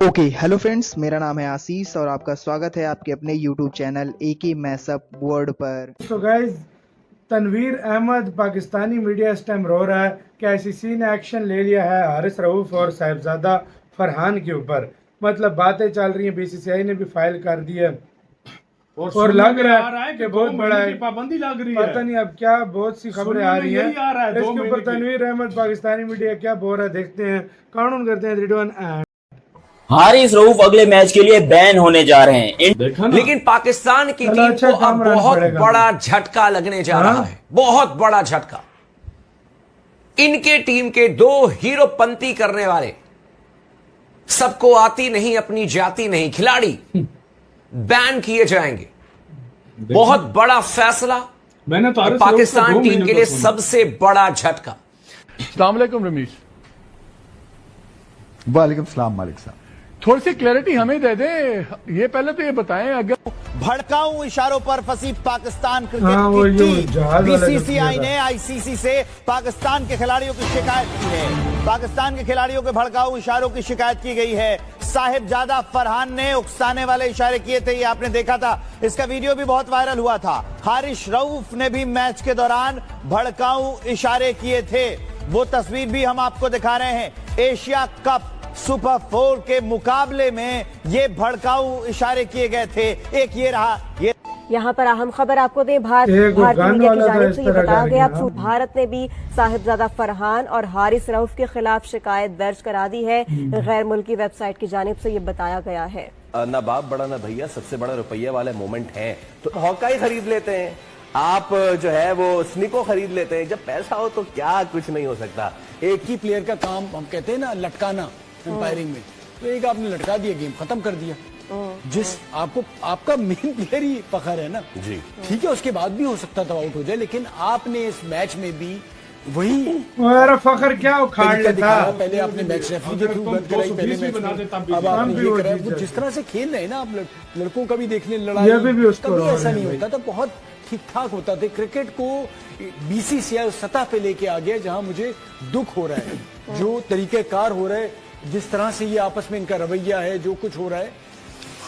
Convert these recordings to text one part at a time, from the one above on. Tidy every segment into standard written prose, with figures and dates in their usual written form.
Okay hello friends, मेरा नाम है आशीष और आपका स्वागत है आपके अपने YouTube channel AK mashup world पर। तो गाइस, तनवीर अहमद पाकिस्तानी मीडिया इस टाइम रो रहा है कि आईसीसी ने एक्शन ले लिया है हारिस रऊफ और साहिबजादा फरहान के ऊपर। मतलब बातें चल रही हैं, बीसीसीआई ने भी फाइल कर दी है और लग रहा है कि बहुत बड़ा है, पाबंदी लग रही है। पता नहीं अब क्या, बहुत सी खबरें आ रही हैं। इसके ऊपर तनवीर अहमद पाकिस्तानी मीडिया क्या बोल रहा है, देखते हैं। कानून करते हैं 3, 2, 1 हारिस रऊफ अगले मैच के लिए बैन होने जा रहे हैं, लेकिन पाकिस्तान की टीम को अब बहुत बड़ा झटका लगने जा रहा है। बहुत बड़ा झटका। इनके टीम के 2 हीरोपंती करने वाले, सबको आती नहीं अपनी जाती नहीं खिलाड़ी बैन किए जाएंगे। बहुत बड़ा फैसला, मैंने तो पाकिस्तान टीम के लिए सबसे बड़ा झटका। अस्सलाम वालेकुम रमीश। वालेकुम सलाम मालिक साहब। थोड़ी सी क्लैरिटी हमें दे दें, ये पहले तो ये बताएं। अगर भड़काऊ इशारों पर फंसी पाकिस्तान क्रिकेट की टीम, बीसीसीआई ने आईसीसी से पाकिस्तान के खिलाड़ियों की शिकायत की है। पाकिस्तान के खिलाड़ियों के भड़काऊ इशारों की शिकायत की गई है। साहिबजादा फरहान ने उकसाने वाले इशारे किए थे, ये आपने देखा था, इसका वीडियो भी बहुत वायरल हुआ था। हारिस रऊफ ने भी मैच के दौरान भड़काऊ इशारे किए थे, वो तस्वीर भी हम आपको दिखा रहे हैं। एशिया कप सुपर 4 के मुकाबले में ये भड़काऊ इशारे किए गए थे। एक ये रहा। ये यहाँ पर अहम खबर आपको दें, भारतीय मीडिया की जानिब से ये बताया गया भारत ने भी साहिबजादा फरहान और हारिस रऊफ के खिलाफ शिकायत दर्ज करा दी है। गैर मुल्की वेबसाइट की जानिब से ये बताया गया है। ना बाप बड़ा ना भैया, सबसे बड़ा रुपया वाले मोमेंट है तो हॉकाई खरीद लेते हैं, आप जो है वो स्निको खरीद लेते हैं। जब पैसा हो तो क्या कुछ नहीं हो सकता। एक ही प्लेयर का काम हम कहते हैं ना, लटकाना एम्पायरिंग में, तो एक आपने लटका दिया, गेम खत्म कर दिया। जिस आपको आपका मेन प्लेयर ही फखर है ना जी, ठीक है, उसके बाद भी हो सकता था आउट हो जाए, लेकिन आपने इस मैच में भी वही फखर क्या उखाड़ लेता। पहले आपने मैच रेफरी के थ्रू बंद कराई, पहले मैच में अब आपने ये कराया। वो जिस तरह से खेल रहे हैं ना, आप लड़कों का भी देख लें, लड़ाई कभी ऐसा नहीं होता था, बहुत ठीक ठाक होता था। क्रिकेट को बीसीसीआई उस सतह पे लेके आ गया जहां मुझे दुख हो रहा है, जो तरीकेकार हो रहा है, जिस तरह से ये आपस में इनका रवैया है, जो कुछ हो रहा है।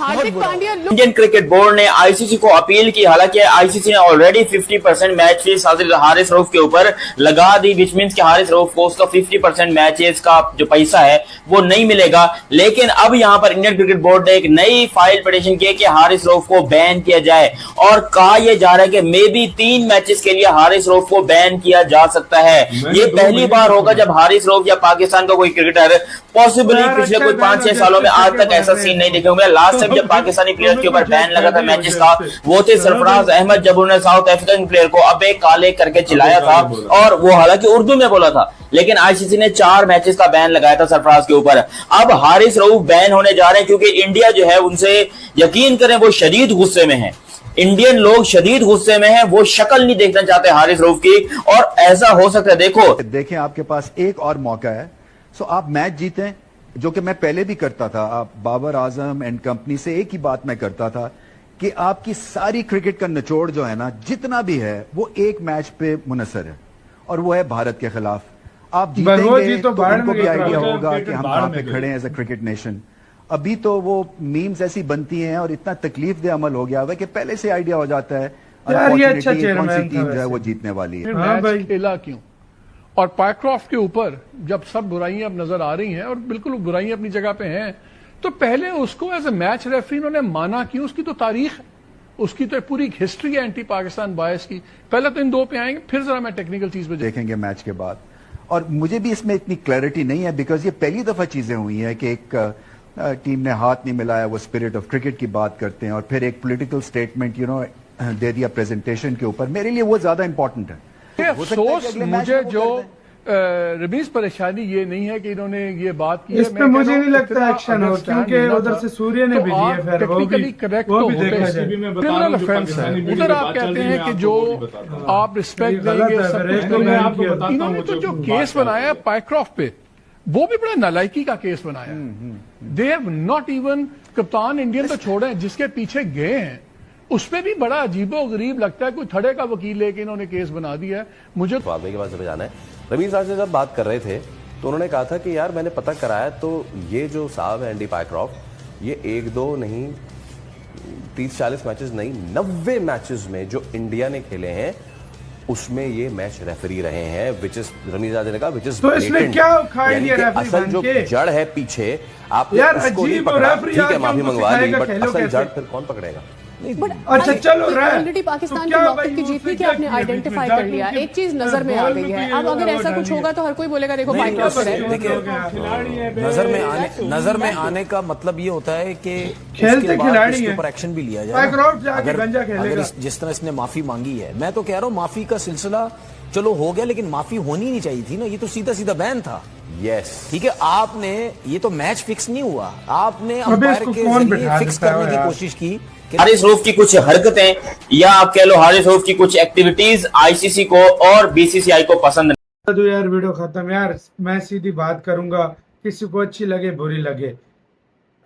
इंडियन क्रिकेट बोर्ड ने आईसीसी को अपील की, हालांकि आईसीसी ने already 50% match fees Haris Rauf के ऊपर लगा दी, विच मींस कि हारिस रऊफ को उसका 50% मैचेस का जो पैसा है वो नहीं मिलेगा। लेकिन अब यहां पर इंडियन क्रिकेट बोर्ड ने एक नई फाइल पिटीशन की कि हारिस रऊफ को बैन किया जाए, और कहा यह जा रहा है कि मे बी 3 मैचेस के लिए हारिस रऊफ को बैन किया जा सकता है। ये पहली बार होगा जब हारिस रऊफ या पाकिस्तान का कोई क्रिकेटर, पॉसिबली पिछले कोई 5-6 सालों में आज तक ऐसा सीन नहीं देखे होंगे। लास्ट टाइम जब पाकिस्तानी प्लेयर के ऊपर बैन लगा था मैचेस का, वो थे सरफराज अहमद, जब उन्होंने साउथ अफ्रीकन प्लेयर को अबे काले करके चिल्लाया था, और वो हालांकि उर्दू में बोला था, लेकिन आईसीसी ने 4 मैचेस का बैन लगाया था सरफराज के ऊपर। अब हारिस रऊफ बैन होने जा रहे हैं क्योंकि इंडिया जो है उनसे, यकीन करें, वो शदीद गुस्से में है। इंडियन लोग शदीद गुस्से में हैं, वो शक्ल नहीं देखना चाहते हारिस रऊफ की, और ऐसा हो सकता है। देखो देखें, आपके पास एक और मौका है, सो आप मैच जीतें, जो कि मैं पहले भी करता था। आप बाबर आजम एंड कंपनी से एक ही बात मैं करता था कि आपकी सारी क्रिकेट का निचोड़ जो है ना, जितना भी है, वो एक मैच पे मुनसर है, और वो है भारत के खिलाफ। आप जीतेंगे तो उनको भी आइडिया होगा कि हम कहां पे खड़े हैं एज अ क्रिकेट नेशन। अभी तो वो मीम्स ऐसी बनती हैं और इतना तकलीफ दे अमल हो गया है कि पहले से आइडिया हो जाता है कौन सी टीम जो है वो जीतने वाली है। खेला क्यों? और पायक्रॉफ्ट के ऊपर जब सब बुराइयां अब नजर आ रही हैं, और बिल्कुल बुराइयां अपनी जगह पे हैं, तो पहले उसको एज ए मैच रेफरी उन्होंने माना क्यों? उसकी तो तारीख है, उसकी तो पूरी हिस्ट्री है एंटी पाकिस्तान बायस की। पहले तो इन 2 पे आएंगे, फिर जरा मैं टेक्निकल चीज पे देखेंगे मैच के बाद। और मुझे भी इसमें इतनी क्लैरिटी नहीं है, बिकॉज ये पहली दफा चीजें हुई हैं कि एक टीम ने हाथ नहीं मिलाया, वो स्पिरिट ऑफ क्रिकेट की बात करते हैं, और फिर एक पॉलिटिकल स्टेटमेंट दे दिया प्रेजेंटेशन के ऊपर। मेरे लिए वो ज्यादा इंपॉर्टेंट है। अफसोस मुझे जो रमीज परेशानी ये नहीं है कि इन्होंने ये बात की, इस पे मुझे नहीं लगता एक्शन हो, क्योंकि उधर से सूर्य ने भी दिए, फिर टेक्निकली करेक्ट तो होते क्रिमिनल ऑफेंस है। उधर आप कहते हैं कि जो आप रिस्पेक्ट देंगे, सब कुछ। इन्होंने तो जो केस बनाया पायक्रॉफ्ट पे, वो भी बड़ा नालायकी का केस बनाया। दे हैव नॉट इवन, कप्तान इंडियन तो छोड़े, जिसके पीछे गए हैं उसमें भी बड़ा अजीबो गरीब लगता है। कोई थड़े का वकील लेके इन्होंने केस बना दिया है। मुझे के पास जाना है। रमीज साहब से जब बात कर रहे थे तो उन्होंने कहा था कि यार मैंने पता कराया तो ये जो साहब है एंडी पायक्रॉफ्ट, ये 1-2 नहीं 30-40 मैचेस नहीं 90 मैचेस में जो इंडिया ने खेले हैं उसमें ये मैच रेफरी रहे हैं, विच इज रमीज आजाद ने कहा विच इज तो इसमें क्या उखाड़ लिया रेफरी असल जो जड़ है पीछे आप उसको नहीं पकड़ा, ठीक है माफी मंगवा ली, बट असल जड़ फिर कौन पकड़ेगा? अच्छा चलो ऑलरेडी पाकिस्तान की मौके की जीत थी कि आपने आइडेंटिफाई कर लिया, एक चीज नजर में आ गई है। अब अगर ऐसा कुछ होगा तो हर कोई बोलेगा देखो पायक्रॉफ्ट है। देखिए नजर में आने का मतलब ये होता है कि खेलते खिलाड़ी के ऊपर एक्शन भी लिया जाए। अगर जिस तरह इसने माफी मांगी है, मैं तो कह रहा हूँ माफी का सिलसिला चलो हो गया, लेकिन माफी होनी नहीं चाहिए थी ना, ये तो सीधा सीधा बैन था। यस ठीक है, आपने ये तो मैच फिक्स नहीं हुआ, आपने अंपायर के जरिए फिक्स करने की कोशिश की। हारिस रऊफ की कुछ हरकतें या आप कह लो हारिस रऊफ की कुछ एक्टिविटीज आईसीसी को और बीसीसीआई को पसंद नहीं। तो यार वीडियो खत्म यार, मैं सीधी बात करूंगा, किसी को अच्छी लगे बुरी लगे,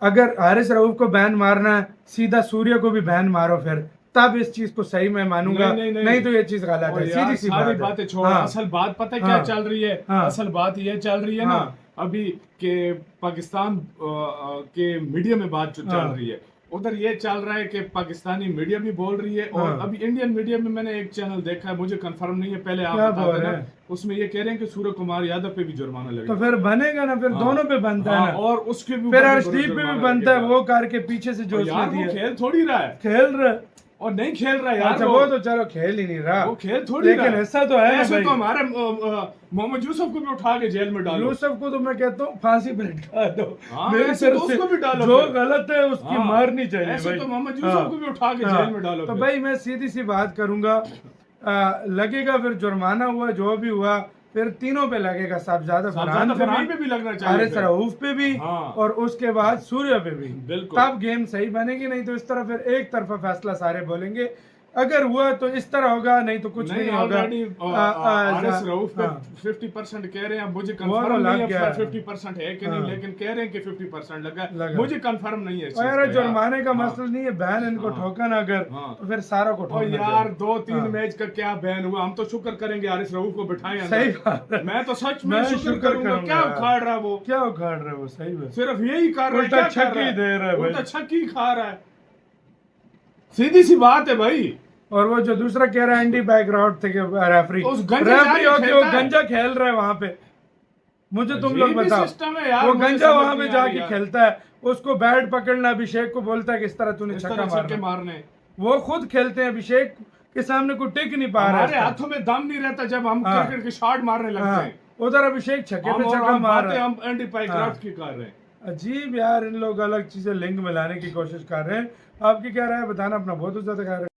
अगर हारिस रऊफ को बैन मारना है सीधा सूर्य को भी बैन मारो, फिर तब इस चीज को सही मैं मानूंगा, नहीं तो ये चीज गलत है। सीधी सी बात है। छोड़, असल बात पता है क्या चल रही है? असल बात ये चल रही है ना अभी के पाकिस्तान के मीडिया में बात जो चल रही है, उधर ये चल रहा है कि पाकिस्तानी मीडिया भी बोल रही है और अभी इंडियन मीडिया में मैंने एक चैनल देखा है, मुझे कंफर्म नहीं है, पहले आप बता देना, उसमें ये कह रहे हैं कि सूर्य कुमार यादव पे भी जुर्माना लगेगा। तो फिर बनेगा ना, फिर दोनों पे बनता है ना, और उसके भी फिर अर्शदीप पे भी बनता है, वो करके पीछे से जो खेल थोड़ी रहा है, खेल रहा है और नहीं खेल रहा यार। अच्छा, वो तो चलो खेल ही नहीं रहा, वो खेल थोड़ी लेकिन ऐसा तो है, ऐसे तो हमारे मोहम्मद यूसुफ को भी उठा के जेल में डालो। यूसुफ को तो मैं कहता हूँ फांसी पे लटका दो, मेरे से उसको भी डालो, जो गलत है उसकी मारनी चाहिए। ऐसे तो मोहम्मद यूसुफ को भी उठा के जेल में डालो। तो भाई मैं सीधी सी बात करूंगा, लगेगा फिर जुर्माना हुआ जो भी हुआ, फिर तीनों पे लगेगा, साहबजादा फरहान पे भी लगना चाहिए, हारिस रऊफ पे भी, और उसके बाद सूर्य पे भी, तब गेम सही बनेगी। नहीं तो इस तरह फिर एक तरफा फैसला सारे बोलेंगे, अगर हुआ तो इस तरह होगा, नहीं तो कुछ नहीं होगा। हारिस रऊफ पे 50% कह रहे हैं, मुझे कंफर्म नहीं है 50% है कि नहीं, लेकिन कह रहे हैं कि 50% लगा, मुझे कंफर्म नहीं है। यार जुर्माने का मसला नहीं है, बैन इनको ठोका ना अगर तो फिर सारा को ठोका। यार 2-3 मैच का क्या बैन हुआ, हम तो शुक्र करेंगे हारिस रऊफ को बिठाए। सही बात है, मैं तो सच में शुक्र करूंगा। क्या उखाड़ रहा है वो, क्या उखाड़ रहा है वो, सही बात, सिर्फ यही कर रहा है, उल्टा छक्की दे रहा है, उल्टा छक्की खा रहा है, सीधी सी बात है भाई। और वो जो दूसरा कह रहा है एंडी बैकग्राउंड थे रेफरी होके वो गंजा खेल रहा है वहां पे, मुझे तुम लोग बताओ, वो गंजा वहां पे जाके खेलता है, उसको बैट पकड़ना, अभिषेक को बोलता है किस तरह तूने छक्का मारने, वो खुद खेलते हैं, अभिषेक के सामने कोई टिक नहीं पा रहा है, हमारे हाथों में दम नहीं रहता जब हम क्रिकेट के शॉट मारने लगते हैं, उधर अभिषेक छक्के पे छक्का मार रहा है, हम एंडी पायक्रॉफ्ट की कर रहे हैं। अजीब यार, इन लोग अलग चीजें लिंक मिलाने की कोशिश कर रहे हैं। आपकी क्या राय है बताना, अपना बहुत ज्यादा खा रहे हैं।